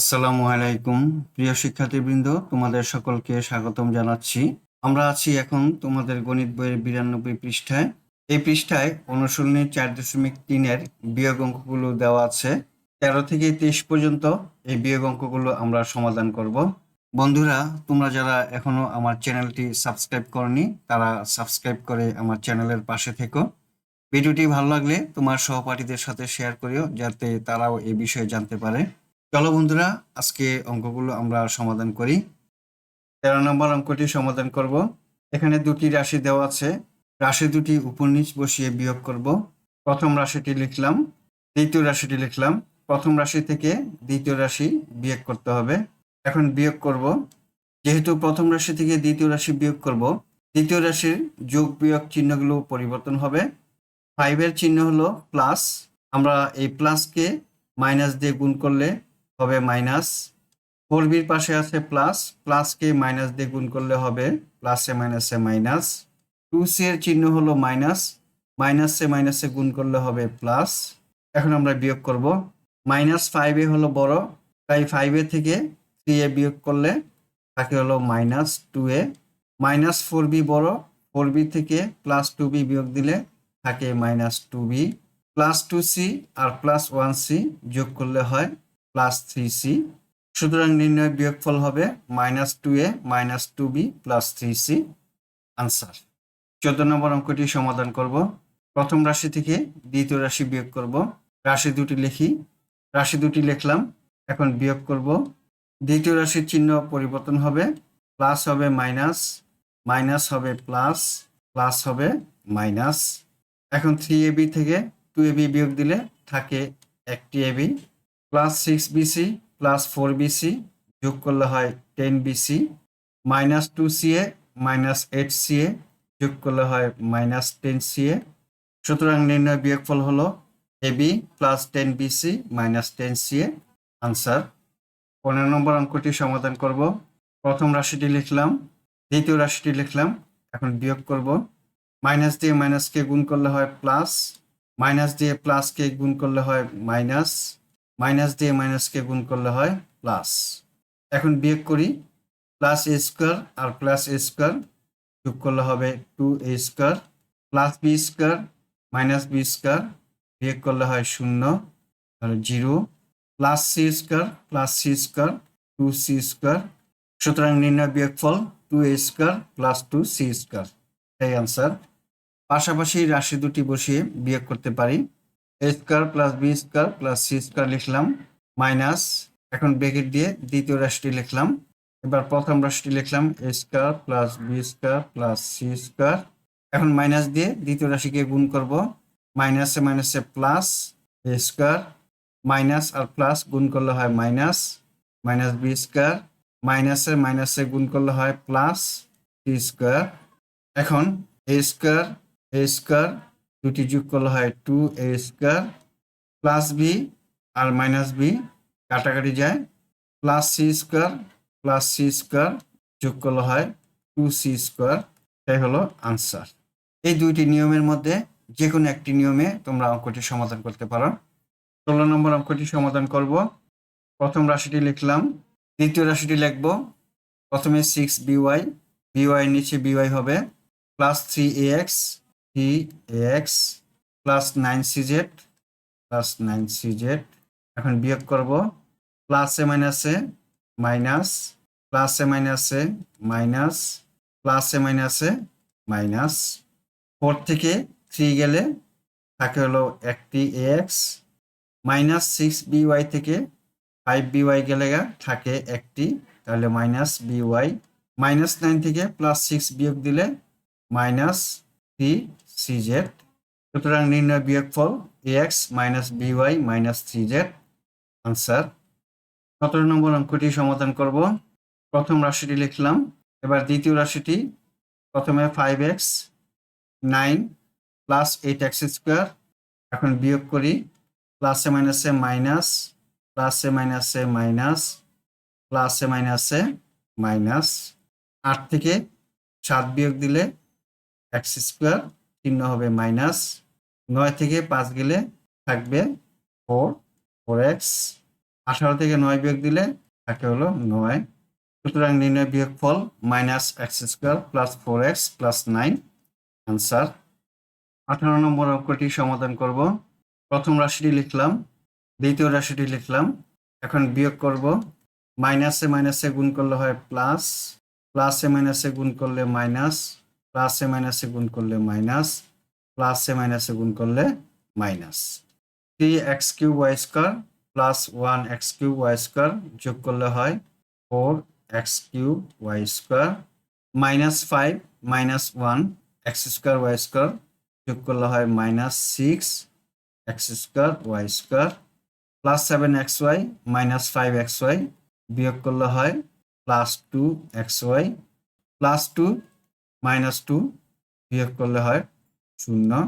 আসসালামু আলাইকুম প্রিয় শিক্ষার্থীবৃন্দ, তোমাদের সকলকে স্বাগতম জানাচ্ছি। আমরা আছি এখন তোমাদের গণিত বইয়ের 92 পৃষ্ঠায়। এই পৃষ্ঠায় অনুশীলনী 4.3-এর বিয়োগ অঙ্কগুলো দেওয়া আছে। 13 থেকে 23 পর্যন্ত এই বিয়োগ অঙ্কগুলো আমরা সমাধান করব। বন্ধুরা, তোমরা যারা এখনো আমার চ্যানেলটি সাবস্ক্রাইব করনি, তারা সাবস্ক্রাইব করে আমার চ্যানেলের পাশে থেকো। ভিডিওটি ভালো লাগলে তোমার সহপাঠীদের সাথে শেয়ার করিও, যাতে তারাও এই বিষয়ে জানতে পারে। চলো বন্ধুরা, আজকে অঙ্কগুলো আমরা সমাধান করি। 13 নম্বর অঙ্কটি সমাধান করব। এখানে দুটি রাশি দেওয়া আছে। রাশি দুটি উপর নিচ বসিয়ে বিয়োগ করব। প্রথম রাশিটি লিখলাম, দ্বিতীয় রাশিটি লিখলাম। প্রথম রাশি থেকে দ্বিতীয় রাশি বিয়োগ করতে হবে। এখন বিয়োগ করব। যেহেতু প্রথম রাশি থেকে দ্বিতীয় রাশি বিয়োগ করব, দ্বিতীয় রাশির যোগ বিয়োগ চিহ্নগুলো পরিবর্তন হবে। 5-এর চিহ্ন হলো প্লাস। আমরা এই প্লাসকে মাইনাস দিয়ে গুণ করলে হবে মাইনাস। 4bর পাশে আছে প্লাস, প্লাসকে মাইনাস দিয়ে গুণ করলে হবে প্লাসে মাইনাসে মাইনাস। 2c এর চিহ্ন হলো মাইনাস, মাইনাসে মাইনাসে গুণ করলে হবে প্লাস। এখন আমরা বিয়োগ করব। -5a হলো বড়, তাই 5a থেকে 3a বিয়োগ করলে থাকে হলো -2a। -4b বড়, 4b থেকে +2b বিয়োগ দিলে থাকে -2b। +2c আর +1c যোগ করলে হয় +3c। সুতরাং নির্ণয় বিয়োগফল হবে -2a -2b +3c। আনসার। 14 নম্বর অঙ্কটি সমাধান করব। প্রথম রাশি থেকে দ্বিতীয় রাশি বিয়োগ করব। রাশি দুটি লিখি। রাশি দুটি লিখলাম। এখন বিয়োগ করব। দ্বিতীয় রাশির চিহ্ন পরিবর্তন হবে। প্লাস হবে মাইনাস, মাইনাস হবে প্লাস, প্লাস হবে মাইনাস। এখন 3ab থেকে 2ab বিয়োগ দিলে থাকে একটি ab। +6bc +4bc যোগ করলে হয় 10bc। -2ca -8ca যোগ করলে হয় -10ca। সুতরাং নির্ণয় বিয়োগফল হলো ab + 10bc - 10ca। আনসার। 15 নম্বর অঙ্কটি সমাধান করব। প্রথম রাশিটি লিখলাম, দ্বিতীয় রাশিটি লিখলাম। এখন বিয়োগ করব। মাইনাস দিয়ে মাইনাসকে গুণ করলে হয় প্লাস, মাইনাস দিয়ে প্লাসকে গুণ করলে হয় মাইনাস, মাইনাস দিয়ে মাইনাসকে গুণ করলে হয় প্লাস। এখন বিয়োগ করি। +a² আর +a² যোগ করলে হবে 2a², +b² -b² বিয়োগ করলে হয় 0, তাহলে 0। +c² +c² 2c²। সুতরাং নির্ণয় বিয়োগফল 2a² + 2c²। এই আনসার। পাশাপাশি রাশি দুটি বসিয়ে বিয়োগ করতে পারি। a² + b² + c² লিখলাম, মাইনাস। এখন ব্র্যাকেট দিয়ে দ্বিতীয় রাশিটি লিখলাম। এবার প্রথম রাশিটি লিখলাম a² + b² + c²। এখন মাইনাস দিয়ে দ্বিতীয় রাশিকে গুণ করব। মাইনাসে মাইনাসে প্লাস, a², মাইনাস আর প্লাস গুণ করলে হয় মাইনাস, -b², মাইনাসে মাইনাসে গুণ করলে হয় প্লাস c²। এখন a² দুটি যোগ করলে হয় 2a² +b আর -b কাটাকাটি যায়, +c² +c² যোগ করলে হয় 2c²। এটাই হলো আনসার। এই দুইটি নিয়মের মধ্যে যে কোনো একটি নিয়মে তোমরা অঙ্কটি সমাধান করতে পারো। 16 নম্বর অঙ্কটি সমাধান করব। প্রথম রাশিটি লিখলাম, দ্বিতীয় রাশিটি লিখব। প্রথমে 6by, by নিচে by হবে +3ax, 3ax +9cz, +9cz। এখন বিয়োগ করব। প্লাসে মাইনাসে মাইনাস, প্লাসে মাইনাসে মাইনাস, প্লাসে মাইনাসে মাইনাস। 4 থেকে 3 গেলে থাকে হলো একটি ax, -6by থেকে 5by গেলে থাকে একটি, তাহলে -by। -9 থেকে +6 বিয়োগ দিলে -3cz। সুতরাং নির্ণয় বিয়োগফল ax - by - 3z। আনসার। 17 নম্বর অঙ্কটি সমাধান করব। প্রথম রাশিটি লিখলাম। এবার দ্বিতীয় রাশিটি, প্রথমে 5x 9 + 8x²। এখন বিয়োগ করি। প্লাসে মাইনাসে মাইনাস, প্লাসে মাইনাসে মাইনাস, প্লাসে মাইনাসে মাইনাস। 8 থেকে 7 বিয়োগ দিলে x² চিহ্ন হবে মাইনাস। 9 থেকে 5 গেলে থাকবে 4, 4x। 18 থেকে 9 বিয়োগ দিলে থাকে হলো 9। সুতরাং নির্ণয় বিয়োগফল -x² + 4x + 9 आंसर। 18 নম্বর অঙ্কটি সমাধান করব। প্রথম রাশিটি লিখলাম, দ্বিতীয় রাশিটি লিখলাম। এখন বিয়োগ করব। মাইনাসে মাইনাসে গুণ করলে হয় প্লাস, প্লাসে মাইনাসে গুণ করলে মাইনাস, প্লাসে মাইনাসে গুণ করলে মাইনাস, প্লাসে মাইনাসে গুণ করলে minus. 3x³ y² + 1x³ y² যোগ করলে হয় 4x³ y² -5 -1 x² y² যোগ করলে হয় -6x² y² +7xy -5xy বিয়োগ করলে হয় +2xy +2 -2 বিয়োগ করলে হয় 0।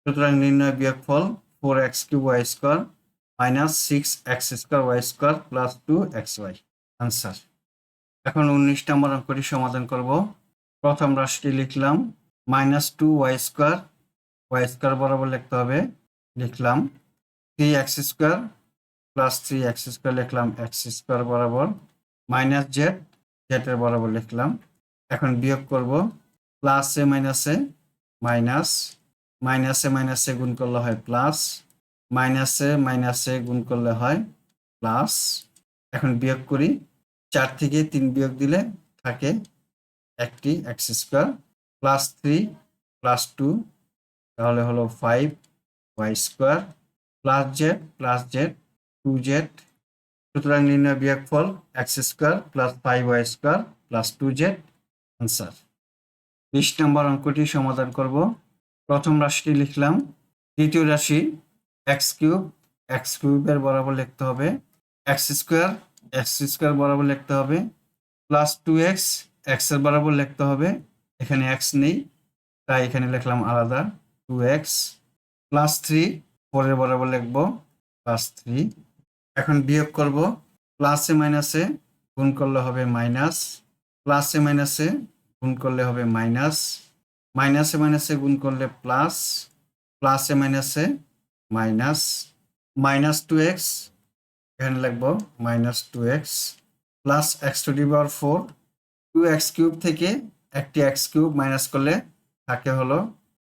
সুতরাং নির্ণয় বিয়োগফল 4x³ y² -6x² y² +2xy answer. এখন 19 নম্বর অঙ্কটি সমাধান করব। প্রথম রাশিটি লিখলাম -2y² y² বরাবর লিখতে হবে, লিখলাম 3x² + 3x² লিখলাম x² বরাবর, -z z এর বরাবর লিখলাম। এখন বিয়োগ করব। প্লাসে মাইনাসে মাইনাস, মাইনাসে মাইনাসে গুণ করলে হয় প্লাস, মাইনাসে মাইনাসে গুণ করলে হয় প্লাস। এখন বিয়োগ করি। 4 থেকে 3 বিয়োগ দিলে থাকে একটি x² +3 +2 তাহলে হলো 5y² +z +z 2z। সুতরাং নির্ণয় বিয়োগফল x² + 5y² + 2z आंसर। 20 নম্বর অঙ্কটি সমাধান করব। প্রথম রাশিটি লিখলাম, দ্বিতীয় রাশি x³ x³ এর বরাবর লিখতে হবে, x² বরাবর লিখতে হবে, +2x x এর বরাবর লিখতে হবে। এখানে x নেই তাই এখানে লিখলাম আলাদা 2x +3 4 এর বরাবর লিখব +3। এখন বিয়োগ করব। প্লাসে মাইনাসে গুণ করলে হবে মাইনাস, প্লাসে মাইনাসে গুণ করলে হবে মাইনাস, মাইনাসে মাইনাসে গুণ করলে প্লাস, প্লাসে মাইনাসে মাইনাস, -2x এখানে লিখব -2x +x⁴ 2x³ থেকে একটি x³ মাইনাস করলে থাকে হলো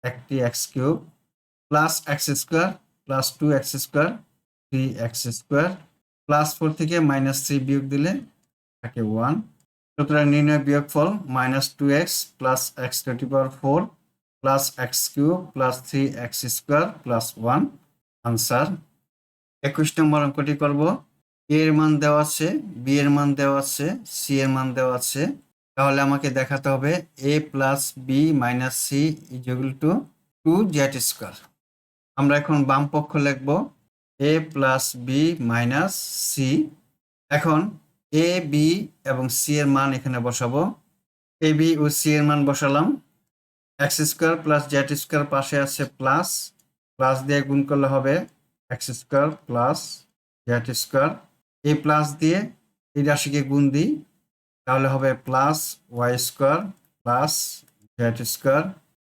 একটি x³ +x² +2x² 3x² +4 থেকে -3 বিয়োগ দিলে থাকে 1। সুতরাং নির্ণয় বিয়োগফল -2x + x⁴ +x³ +3x² +1 answer. 21 নম্বর অঙ্কটি করব। a এর মান দেওয়া আছে, b এর মান দেওয়া আছে, c এর মান দেওয়া আছে। তাহলে আমাকে দেখাতে হবে a + b - c = 2z²। আমরা এখন বাম পক্ষ লিখব a + b - c। এখন a, b এবং c এর মান এখানে বসাবো। a, b ও c এর মান বসালাম। x² + z² পাশে আছে প্লাস, প্লাস দিয়ে গুণ করলে হবে x² + z²। এই প্লাস দিয়ে এই রাশিকে গুণ দিই তাহলে হবে +y² + z²।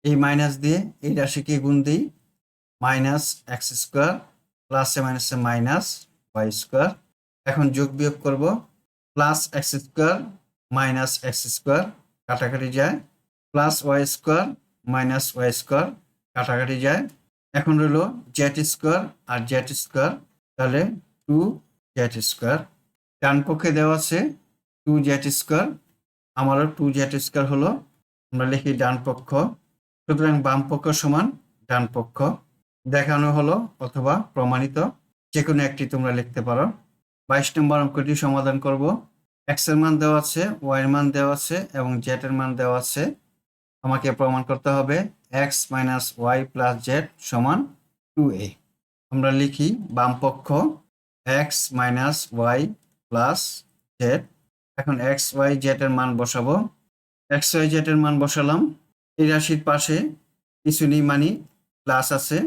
এই মাইনাস দিয়ে এই রাশিকে গুণ দিই -x², প্লাসে মাইনাসে -y²। এখন যোগ বিয়োগ করব। +x² - x² কাটাকাটি যায়, +y² - y² কাটাকাটি যায়। এখন রইল z² আর z², তাহলে 2z²। ডান পক্ষে দেওয়া আছে 2z², আমারও 2z² হলো। আমরা লিখি ডান পক্ষ। সুতরাং বাম পক্ষ সমান ডান পক্ষ দেখানো হলো অথবা প্রমাণিত, যে কোনো একটি তোমরা লিখতে পারো। 22 নম্বর অঙ্কটি সমাধান করব। x এর মান দেওয়া আছে, y এর মান দেওয়া আছে এবং z এর মান দেওয়া আছে। আমাকে প্রমাণ করতে হবে x - y + z = 2a। আমরা লিখি বাম পক্ষ x - y + z। এখন x, y, z এর মান বসাবো। x, y, z এর মান বসালাম। এই রাশির পাশে কিছু নেই মানে প্লাস আছে,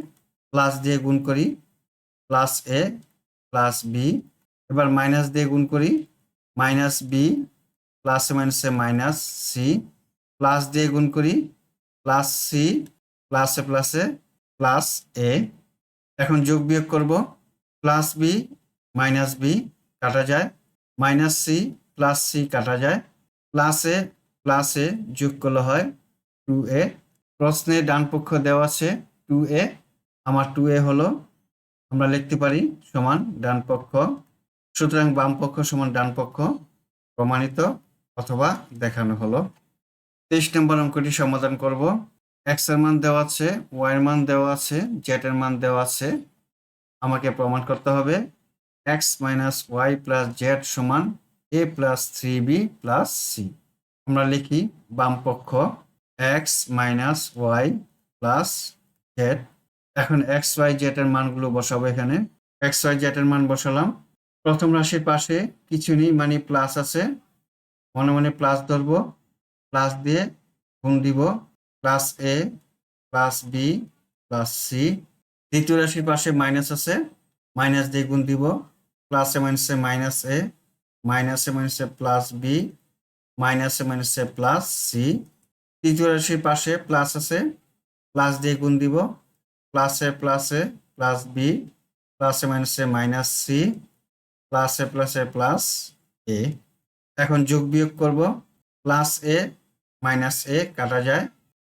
প্লাস দিয়ে গুণ করি +a + b। এবার মাইনাস দিয়ে গুণ করি -b, প্লাসে মাইনাসে -c, প্লাস দিয়ে গুণ করি +c, প্লাসে প্লাসে +a। এখন যোগ বিয়োগ করব। +b মাইনাস বি কাটা যায়, মাইনাস সি প্লাস সি কাটা যায়, প্লাসে যোগ করলে হয় 2a। প্রশ্নে ডান পক্ষ দেওয়া আছে 2a, আমার 2a হলো, আমরা লিখতে পারি সমান ডান পক্ষ, সুতরাং বাম পক্ষ সমান ডান পক্ষ, প্রমাণিত অথবা দেখানো হলো। 23 নম্বর অঙ্কটি সমাধান করব। এক্স এর মান দেওয়া আছে, ওয়াই এর মান দেওয়া আছে, জেড এর মান দেওয়া আছে। আমাকে প্রমাণ করতে হবে X minus Y plus Z সমান A plus 3b plus C. আমরা লিখি বাম পক্ষ X minus Y plus Z. এখন এক্স ওয়াই জেড এর মানগুলো বসাবো এখানে। এক্স ওয়াই জেড এর মান বসালাম। প্রথম রাশির পাশে কিছু নেই, মানে প্লাস আছে, মনে মনে প্লাস ধরবো, প্লাস দিয়ে গুণ দিব, প্লাস এ প্লাস বি প্লাস সি। দ্বিতীয় রাশির পাশে মাইনাস আছে, মাইনাস দিয়ে গুণ দিব, প্লাসে মাইনাসে মাইনাস এ, মাইনাসে মাইনাসে প্লাস বি, মাইনাসে মাইনাসে প্লাস সি। তৃতীয় রাশির পাশে প্লাস আছে, প্লাস দিয়ে গুণ দিব, প্লাসে প্লাসে প্লাস বি, প্লাসে মাইনাসে মাইনাস সি, প্লাসে প্লাসে প্লাস এ। এখন যোগ বিয়োগ করব, প্লাস এ মাইনাস এ কাটা যায়,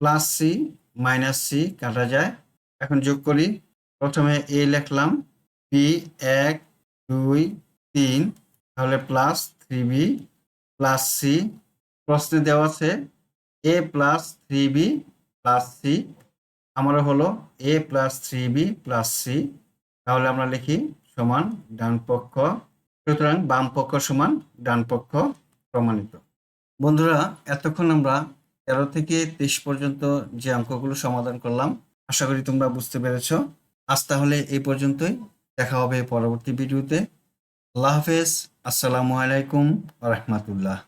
প্লাস সি মাইনাস সি কাটা যায়। এখন যোগ করি, প্রথমে এ লিখলাম, বি 1 2 3, তাহলে প্লাস 3b প্লাস সি। প্রশ্নে দেওয়া আছে এ প্লাস 3b প্লাস সি, আমারও হলো এ প্লাস 3b প্লাস সি, তাহলে আমরা লিখি সমান ডান পক্ষ, সুতরাং বাম পক্ষ সমান ডান পক্ষ, প্রমাণিত। বন্ধুরা, এতক্ষণ আমরা 13 থেকে 23 পর্যন্ত যে অঙ্কগুলো সমাধান করলাম, আশা করি তোমরা বুঝতে পেরেছ। আজ তাহলে এই পর্যন্তই, দেখা হবে পরবর্তী ভিডিওতে। আল্লাহ হাফেজ, আসসালামু আলাইকুম ওয়া রাহমাতুল্লাহ।